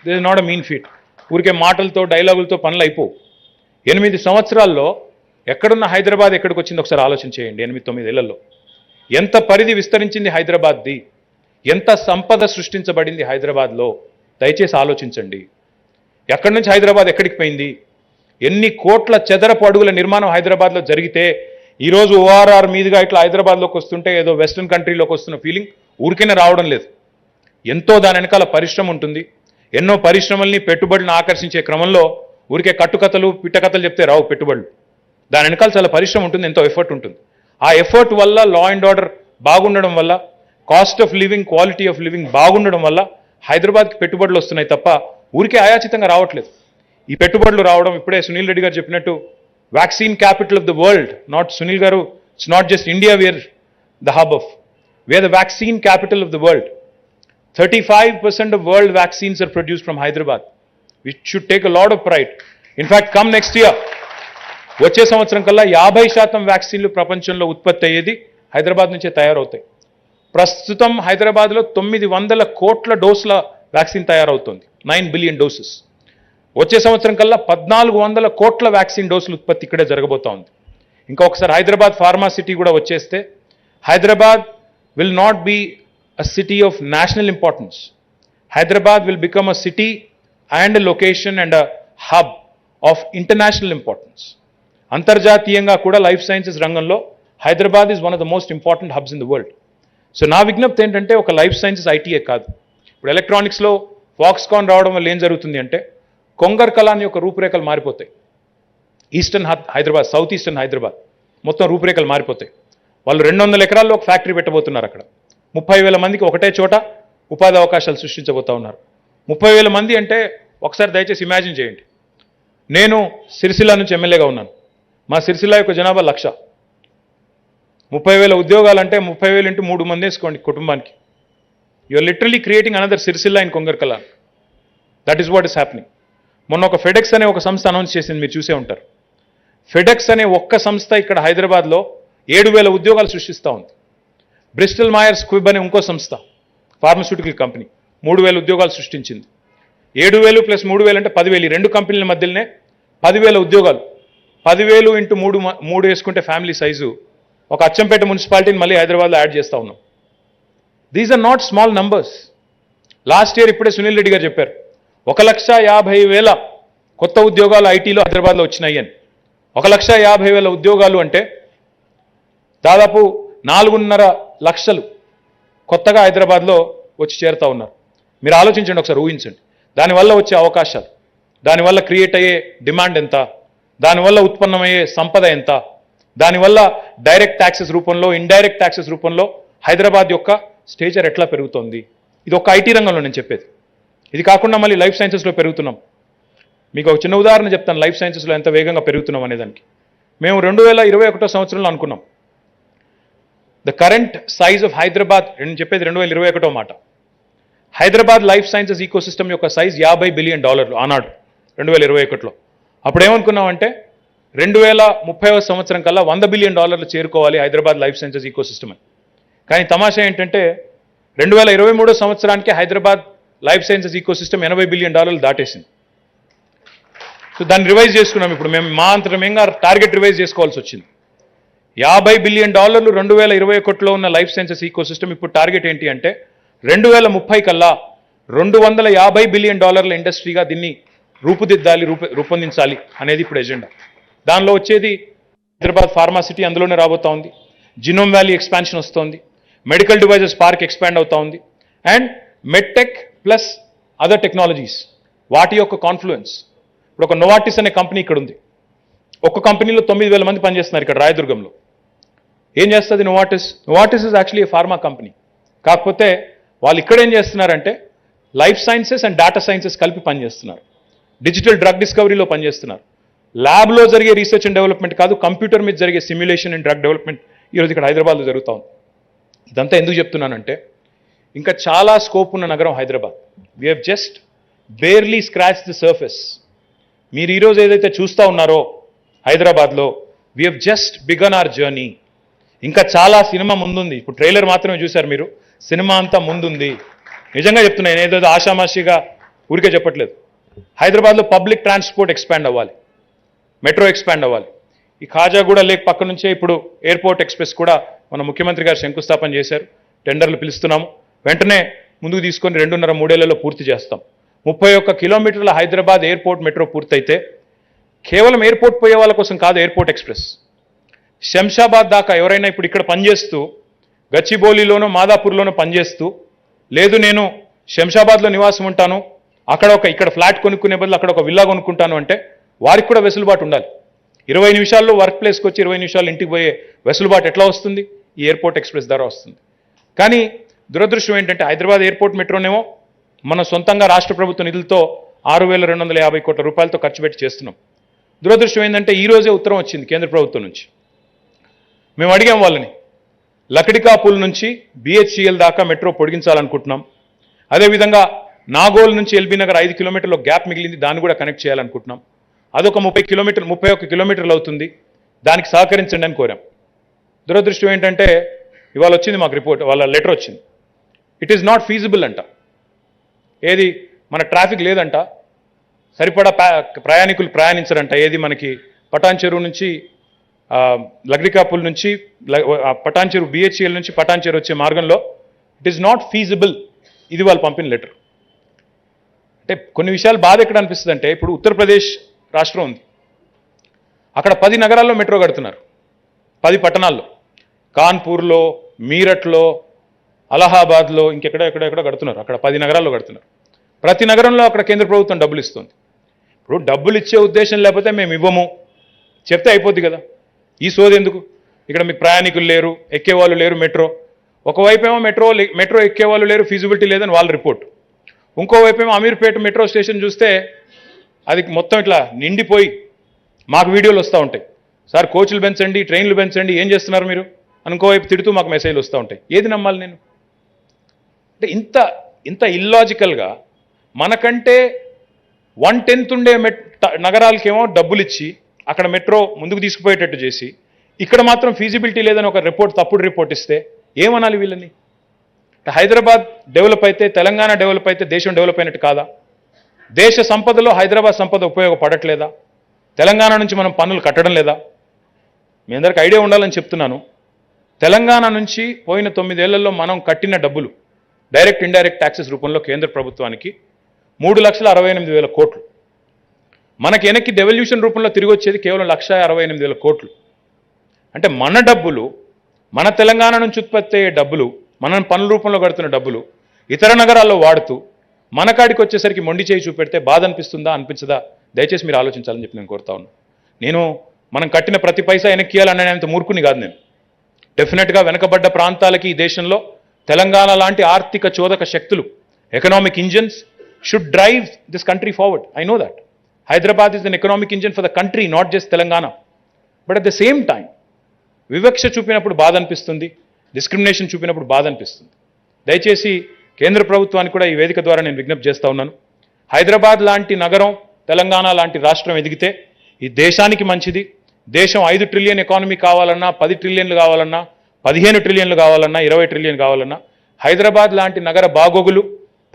This is not a mean feet. ఊరికే మాటలతో డైలాగులతో పనులు అయిపోవు. 8 సంవత్సరాల్లో ఎక్కడున్న హైదరాబాద్ ఎక్కడికి వచ్చింది ఒకసారి ఆలోచన చేయండి. 8-9 ఏళ్లలో ఎంత పరిధి విస్తరించింది హైదరాబాద్ది, ఎంత సంపద సృష్టించబడింది హైదరాబాద్లో, దయచేసి ఆలోచించండి. ఎక్కడి నుంచి హైదరాబాద్ ఎక్కడికి పోయింది, ఎన్ని కోట్ల చదరపు అడుగుల నిర్మాణం హైదరాబాద్లో జరిగితే ఈరోజు ఓఆర్ఆర్ మీదుగా ఇట్లా హైదరాబాద్లోకి వస్తుంటే ఏదో వెస్ట్రన్ కంట్రీలోకి వస్తున్న ఫీలింగ్ ఊరికైనా రావడం లేదు. ఎంతో దాని వెనకాల పరిశ్రమ ఉంటుంది. ఎన్నో పరిశ్రమల్ని, పెట్టుబడులను ఆకర్షించే క్రమంలో ఊరికే కట్టుకథలు, పిట్టకథలు చెప్తే రావు పెట్టుబడులు. దాని వెనకాల చాలా పరిశ్రమ ఉంటుంది, ఎంతో ఎఫర్ట్ ఉంటుంది. ఆ ఎఫర్ట్ వల్ల, లా అండ్ ఆర్డర్ బాగుండడం వల్ల, cost of living, quality of living బాగుండడం వల్ల హైదరాబాద్కి పెట్టుబడులు వస్తున్నాయి తప్ప ఊరికే ఆయాచితంగా రావట్లేదు. ఈ పెట్టుబడులు రావడం, ఇప్పుడే సునీల్ రెడ్డి గారు చెప్పినట్టు vaccine capital of the world, not Sunil గారు, it's not just India, where the hub of, where the vaccine capital of the world. 35% of world vaccines are produced from Hyderabad. We should take a lot of pride. In fact, come next year, వచ్చే సంవత్సరం కల్లా 50% వ్యాక్సిన్లు ప్రపంచంలో ఉత్పత్తి అయ్యేది హైదరాబాద్ నుంచే తయారవుతాయి. ప్రస్తుతం హైదరాబాద్లో 900 కోట్ల డోసుల వ్యాక్సిన్ తయారవుతుంది, 9 బిలియన్ డోసెస్. వచ్చే సంవత్సరం కల్లా 1400 కోట్ల వ్యాక్సిన్ డోసులు ఉత్పత్తి ఇక్కడే జరగబోతా ఉంది. ఇంకా ఒకసారి హైదరాబాద్ ఫార్మా సిటీ కూడా వచ్చేస్తే Hyderabad will not be a city of national importance. Hyderabad will become a city and a location and a hub of international importance. అంతర్జాతీయంగా కూడా లైఫ్ సైన్సెస్ రంగంలో Hyderabad is one of the most important hubs in the world. So నా విజ్ఞప్తి ఏంటంటే ఒక life sciences ITA కాదు. ఇప్పుడు ఎలక్ట్రానిక్స్లో Foxconn రావడం వల్ల ఏం జరుగుతుంది అంటే కొంగర్ కలాన్ యొక్క రూపురేఖలు మారిపోతాయి. Eastern Hyderabad, south eastern Hyderabad మొత్తం రూపురేఖలు మారిపోతాయి. వాళ్ళు 200 ఎకరాల్లో ఒక ఫ్యాక్టరీ పెట్టబోతున్నారు. అక్కడ 30,000 మందికి ఒకటే చోట ఉపాధి అవకాశాలు సృష్టించబోతా ఉన్నారు. 30,000 మంది అంటే ఒకసారి దయచేసి ఇమాజిన్ చేయండి. నేను సిరిసిల్ల నుంచి ఎమ్మెల్యేగా ఉన్నాను. మా సిరిసిల్ల యొక్క జనాభా 1,00,000. 30,000 ఉద్యోగాలు అంటే 30,000 ఇంటూ 3 మంది వేసుకోండి కుటుంబానికి. You are literally creating another Sircilla in Kongarkalan. That is what is happening. మొన్న ఒక ఫెడెక్స్ అనే ఒక సంస్థ అనౌన్స్ చేసింది, మీరు చూసే ఉంటారు. ఫెడెక్స్ అనే ఒక్క సంస్థ ఇక్కడ హైదరాబాద్లో 7,000 ఉద్యోగాలు సృష్టిస్తూ ఉంది. బ్రిస్టల్ మాయర్స్ క్విబ్ అనే ఇంకో సంస్థ, ఫార్మస్యూటికల్ కంపెనీ, 3,000 ఉద్యోగాలు సృష్టించింది. 7,000 ప్లస్ 3,000 అంటే 10,000. ఈ 2 కంపెనీల మధ్యలోనే 10,000 ఉద్యోగాలు. 10,000 ఇంటూ 3 వేసుకుంటే ఫ్యామిలీ సైజు ఒక అచ్చంపేట మున్సిపాలిటీని మళ్ళీ హైదరాబాద్లో యాడ్ చేస్తూ ఉన్నాం. These are not small numbers. Last year ఇప్పుడే సునీల్ రెడ్డి గారు చెప్పారు 1,50,000 కొత్త ఉద్యోగాలు ఐటీలో హైదరాబాద్లో వచ్చినాయి అని. 1,50,000 ఉద్యోగాలు అంటే దాదాపు 4.5 లక్షలు కొత్తగా హైదరాబాద్లో వచ్చి చేరుతూ ఉన్నారు. మీరు ఆలోచించండి, ఒకసారి ఊహించండి. దానివల్ల వచ్చే అవకాశాలు, దానివల్ల క్రియేట్ అయ్యే డిమాండ్ ఎంత, దానివల్ల ఉత్పన్నమయ్యే సంపద ఎంత, దానివల్ల డైరెక్ట్ ట్యాక్సెస్ రూపంలో, ఇండైరెక్ట్ ట్యాక్సెస్ రూపంలో హైదరాబాద్ యొక్క స్టేచర్ ఎట్లా పెరుగుతోంది. ఇది ఒక ఐటీ రంగంలో నేను చెప్పేది. ఇది కాకుండా మళ్ళీ లైఫ్ సైన్సెస్లో పెరుగుతున్నాం. మీకు ఒక చిన్న ఉదాహరణ చెప్తాను, లైఫ్ సైన్సెస్లో ఎంత వేగంగా పెరుగుతున్నాం అనేదానికి. మేము 2021 సంవత్సరంలో అనుకున్నాం the current size of Hyderabad, నేను చెప్పేది 2021 మాట. హైదరాబాద్ లైఫ్ సైన్సెస్ ఈకోసిస్టమ్ యొక్క సైజ్ $50 బిలియన్ ఆనాడు 2021లో. అప్పుడు ఏమనుకున్నామంటే 2030 సంవత్సరం కల్లా $100 బిలియన్ చేరుకోవాలి హైదరాబాద్ లైఫ్ సైన్సెస్ ఈకోసిస్టమ్ అని. కానీ తమాషా ఏంటంటే 2023 సంవత్సరానికి Hyderabad life sciences ecosystem $80 billion దాటేసింది. సో దాన్ని రివైజ్ చేసుకున్నాం. ఇప్పుడు మేము మా అంతరమేంగా టార్గెట్ రివైజ్ చేసుకోవాల్సి వచ్చింది. $50 బిలియన్ 2021లో ఉన్న లైఫ్ సైన్సెస్ ఈకోసిస్టమ్ ఇప్పుడు టార్గెట్ ఏంటి అంటే 2030 కల్లా $250 బిలియన్ ఇండస్ట్రీగా దీన్ని రూపుదిద్దాలి, రూపొందించాలి అనేది ఇప్పుడు ఎజెండా. దానిలో వచ్చేది హైదరాబాద్ ఫార్మా సిటీ అందులోనే రాబోతా ఉంది. జినోమ్ వ్యాలీ ఎక్స్పాన్షన్ వస్తోంది. మెడికల్ డివైజెస్ పార్క్ ఎక్స్పాండ్ అవుతా ఉంది. And medtech plus other technologies, వాటి యొక్క కాన్ఫ్లుయెన్స్. ఇప్పుడు ఒక నోవార్టిస్ అనే కంపెనీ ఇక్కడ ఉంది. ఒక్క కంపెనీలో 9,000 మంది పనిచేస్తున్నారు ఇక్కడ రాయదుర్గంలో. ఏం చేస్తుంది Novartis? Novartis is actually A pharma company. కాకపోతే వాళ్ళు ఇక్కడ ఏం చేస్తున్నారంటే life sciences and data sciences కలిపి పనిచేస్తున్నారు. డిజిటల్ డ్రగ్ డిస్కవరీలో పనిచేస్తున్నారు. ల్యాబ్లో జరిగే రీసెర్చ్ అండ్ డెవలప్మెంట్ కాదు, కంప్యూటర్ మీద జరిగే సిమ్యులేషన్ అండ్ డ్రగ్ డెవలప్మెంట్ ఈరోజు ఇక్కడ హైదరాబాద్లో జరుగుతూ ఉంది. ఇదంతా ఎందుకు చెప్తున్నానంటే ఇంకా చాలా స్కోప్ ఉన్న నగరం Hyderabad. We have just barely scratch the surface. మీరు ఈరోజు ఏదైతే చూస్తూ ఉన్నారో హైదరాబాద్లో, we have just begun our journey. ఇంకా చాలా సినిమా ముందుంది. ఇప్పుడు ట్రైలర్ మాత్రమే చూశారు మీరు, సినిమా అంతా ముందుంది. నిజంగా చెప్తున్నా, నేను ఏదో ఆషామాషిగా ఊరికే చెప్పట్లేదు. హైదరాబాద్లో పబ్లిక్ ట్రాన్స్పోర్ట్ ఎక్స్పాండ్ అవ్వాలి, మెట్రో ఎక్స్పాండ్ అవ్వాలి. ఈ ఖాజాగూడ లేక్ పక్క నుంచే ఇప్పుడు ఎయిర్పోర్ట్ ఎక్స్ప్రెస్ కూడా మన ముఖ్యమంత్రి గారు శంకుస్థాపన చేశారు. టెండర్లు పిలుస్తున్నాము, వెంటనే ముందుకు తీసుకొని 2.5-3 ఏళ్లలో పూర్తి చేస్తాం. 31 కిలోమీటర్ల హైదరాబాద్ ఎయిర్పోర్ట్ మెట్రో పూర్తయితే కేవలం ఎయిర్పోర్ట్ పోయే వాళ్ళ కోసం కాదు ఎయిర్పోర్ట్ ఎక్స్ప్రెస్. శంషాబాద్ దాకా ఎవరైనా ఇప్పుడు ఇక్కడ పనిచేస్తూ గచ్చిబౌలిలోనో మాదాపూర్లోనో పనిచేస్తూ, లేదు నేను శంషాబాద్లో నివాసం ఉంటాను, ఇక్కడ ఫ్లాట్ కొనుక్కునే బదులు అక్కడ ఒక విల్లా కొనుక్కుంటాను అంటే వారికి కూడా వెసులుబాటు ఉండాలి. 20 నిమిషాల్లో వర్క్ ప్లేస్కి వచ్చి 20 నిమిషాలు ఇంటికి పోయే వెసులుబాటు ఎట్లా వస్తుంది? ఈ ఎయిర్పోర్ట్ ఎక్స్ప్రెస్ ద్వారా వస్తుంది. కానీ దురదృష్టం ఏంటంటే హైదరాబాద్ ఎయిర్పోర్ట్ మెట్రోనేమో మన సొంతంగా రాష్ట్ర ప్రభుత్వ నిధులతో 6,250 కోట్ల రూపాయలతో ఖర్చు పెట్టి చేస్తున్నాం. దురదృష్టం ఏంటంటే ఈరోజే ఉత్తరం వచ్చింది కేంద్ర ప్రభుత్వం నుంచి. మేము అడిగాం వాళ్ళని, లకడికాపూల్ నుంచి బిహెచ్సిఎల్ దాకా మెట్రో పొడిగించాలనుకుంటున్నాం. అదేవిధంగా నాగోల్ నుంచి ఎల్బీ నగర్ 5 కిలోమీటర్ల గ్యాప్ మిగిలింది, దాన్ని కూడా కనెక్ట్ చేయాలనుకుంటున్నాం. అదొక 31 కిలోమీటర్లు అవుతుంది, దానికి సహకరించండి అని కోరాం. దురదృష్టం ఏంటంటే ఇవాళ వచ్చింది మాకు రిపోర్ట్, వాళ్ళ లెటర్ వచ్చింది. ఇట్ ఈస్ నాట్ ఫీజిబుల్ అంట. ఏది మన ట్రాఫిక్ లేదంట, సరిపడా ప్రయాణికులు ప్రయాణించరంట. ఏది మనకి పటాన్ చెరువు నుంచి లగ్డికాపుల్ నుంచి పటాన్ చెరువు బిహెచ్ఎల్ నుంచి పటాన్ చెరువు వచ్చే మార్గంలో ఇట్ ఈస్ నాట్ ఫీజిబుల్. ఇది వాళ్ళు పంపిన లెటర్. అంటే కొన్ని విషయాలు బాధ ఎక్కడ అనిపిస్తుంది అంటే, ఇప్పుడు ఉత్తరప్రదేశ్ రాష్ట్రం ఉంది, అక్కడ 10 నగరాల్లో మెట్రో కడుతున్నారు, 10 పట్టణాల్లో, కాన్పూర్లో, మీరట్లో, అలహాబాద్లో, ఎక్కడెక్కడ కడుతున్నారు. అక్కడ 10 నగరాల్లో కడుతున్నారు. ప్రతి నగరంలో అక్కడ కేంద్ర ప్రభుత్వం డబ్బులు ఇస్తుంది. ఇప్పుడు డబ్బులు ఇచ్చే ఉద్దేశం లేకపోతే మేము ఇవ్వము చెప్తే అయిపోద్ది కదా. ఈ సోది ఎందుకు? ఇక్కడ మీకు ప్రయాణికులు లేరు, ఎక్కేవాళ్ళు లేరు మెట్రో. ఒకవైపేమో మెట్రో ఎక్కేవాళ్ళు లేరు, ఫీజిబిలిటీ లేదని వాళ్ళ రిపోర్ట్. ఇంకోవైపేమో అమీర్పేట మెట్రో స్టేషన్ చూస్తే అది మొత్తం ఇట్లా నిండిపోయి మాకు వీడియోలు వస్తూ ఉంటాయి, సార్ కోచ్లు పెంచండి, ట్రైన్లు పెంచండి, ఏం చేస్తున్నారు మీరు అనుకోవైపు తిడుతూ మాకు మెసేజ్లు వస్తూ ఉంటాయి. ఏది నమ్మాలి నేను? అంటే ఇంత ఇల్లాజికల్గా మనకంటే 1/10 ఉండే నగరాలకేమో డబ్బులు ఇచ్చి అక్కడ మెట్రో ముందుకు తీసుకుపోయేటట్టు చేసి, ఇక్కడ మాత్రం ఫీజిబిలిటీ లేదని ఒక తప్పుడు రిపోర్ట్ ఇస్తే ఏమనాలి వీళ్ళని? హైదరాబాద్ డెవలప్ అయితే, తెలంగాణ డెవలప్ అయితే దేశం డెవలప్ అయినట్టు కాదా? దేశ సంపదలో హైదరాబాద్ సంపద ఉపయోగపడట్లేదా? తెలంగాణ నుంచి మనం పన్నులు కట్టడం లేదా? మీ అందరికీ ఐడియా ఉండాలని చెప్తున్నాను. తెలంగాణ నుంచి పోయిన 9 ఏళ్లలో మనం కట్టిన డబ్బులు డైరెక్ట్ ఇండైరెక్ట్ ట్యాక్సెస్ రూపంలో కేంద్ర ప్రభుత్వానికి 3,68,000 కోట్లు. మనకి వెనక్కి డెవల్యూషన్ రూపంలో తిరిగి వచ్చేది కేవలం 1,68,000 కోట్లు. అంటే మన డబ్బులు, మన తెలంగాణ నుంచి ఉత్పత్తి అయ్యే డబ్బులు, మనం పన్నుల రూపంలో కడుతున్న డబ్బులు ఇతర నగరాల్లో వాడుతూ మన కాడికి వచ్చేసరికి మొండి చేయి చూపెడితే బాధ అనిపిస్తుందా అనిపించదా? దయచేసి మీరు ఆలోచించాలని చెప్పి నేను కోరుతా ఉన్నాను. మనం కట్టిన ప్రతి పైసా వెనక్కియాలనేంత మూర్ఖుని కాదు నేను. డెఫినెట్గా వెనకబడ్డ ప్రాంతాలకి ఈ దేశంలో తెలంగాణ లాంటి ఆర్థిక చోదక శక్తులు, economic engines should drive this country forward. I know that Hyderabad is an economic engine for the country, not just Telangana. But at the same time వివక్ష చూపినప్పుడు బాధ అనిపిస్తుంది, డిస్క్రిమినేషన్ చూపినప్పుడు బాధ అనిపిస్తుంది. దయచేసి కేంద్ర ప్రభుత్వానికి కూడా ఈ వేదిక ద్వారా నేను విజ్ఞప్తి చేస్తూ ఉన్నాను. హైదరాబాద్ లాంటి నగరం, తెలంగాణ లాంటి రాష్ట్రం ఎదిగితే ఈ దేశానికి మంచిది. దేశం 5 ట్రిలియన్ ఎకానమీ కావాలన్నా, 10 ట్రిలియన్లు కావాలన్నా, 15 ట్రిలియన్లు కావాలన్నా, 20 ట్రిలియన్ కావాలన్నా హైదరాబాద్ లాంటి నగర బాగోగులు,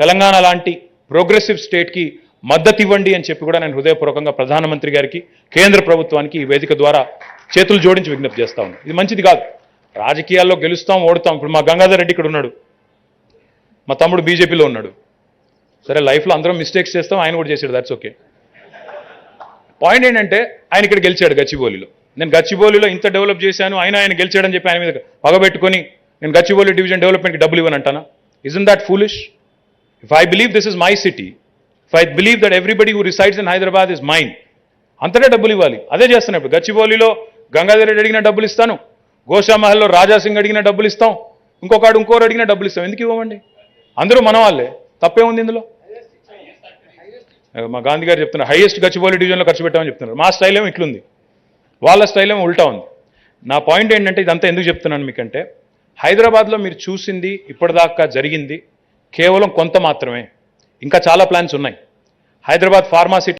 తెలంగాణ లాంటి ప్రోగ్రెసివ్ స్టేట్కి మద్దతు ఇవ్వండి అని చెప్పి కూడా నేను హృదయపూర్వకంగా ప్రధానమంత్రి గారికి, కేంద్ర ప్రభుత్వానికి ఈ వేదిక ద్వారా చేతులు జోడించి విజ్ఞప్తి చేస్తా ఉన్నాను. ఇది మంచిది కాదు. రాజకీయాల్లో గెలుస్తాం, ఓడుతాం. ఇప్పుడు మా గంగాధర్ రెడ్డి ఇక్కడ ఉన్నాడు, మా తమ్ముడు బీజేపీలో ఉన్నాడు. సరే, లైఫ్లో అందరం మిస్టేక్స్ చేస్తాం, ఆయన కూడా చేశాడు, దాట్స్ ఓకే. పాయింట్ ఏంటంటే ఆయన ఇక్కడ గెలిచాడు గచ్చిబౌలిలో. నేను గచ్చిబౌలిలో ఇంత డెవలప్ చేశాను, ఆయన గెలిచాడని చెప్పి ఆయన మీద పగబెట్టుకొని నేను గచ్చిబౌలి డివిజన్ డెవలప్మెంట్కి డబ్బులు ఇవ్వనంటానా? Isn't that foolish? If I believe this is my city, if I believe that everybody who resides in Hyderabad is mine, అంతటా డబ్బులు ఇవ్వాలి. అదే చేస్తాను. ఇప్పుడు గచ్చిబౌలిలో గంగాధర్ రెడ్డి అడిగిన డబ్బులు ఇస్తాను, గోషామహల్లో రాజాసింగ్ అడిగిన డబ్బులు ఇస్తాం, ఇంకోరు అడిగిన డబ్బులు ఇస్తాం. ఎందుకు ఇవ్వమండి? అందరూ మన వాళ్ళే, తప్పే ఉంది ఇందులో? మా గాంధీ గారు చెప్తున్నారు హైయెస్ట్ గచ్చిబౌలి డివిజన్లో ఖర్చు పెట్టామని చెప్తున్నారు. మా స్టైల్ ఏమో ఇట్లుంది, వాళ్ళ స్టైల్ ఏమో ఉల్టా ఉంది. నా పాయింట్ ఏంటంటే ఇదంతా ఎందుకు చెప్తున్నాను మీకంటే, హైదరాబాద్లో మీరు చూసింది ఇప్పటిదాకా జరిగింది కేవలం కొంత మాత్రమే. ఇంకా చాలా ప్లాన్స్ ఉన్నాయి. Hyderabad pharma city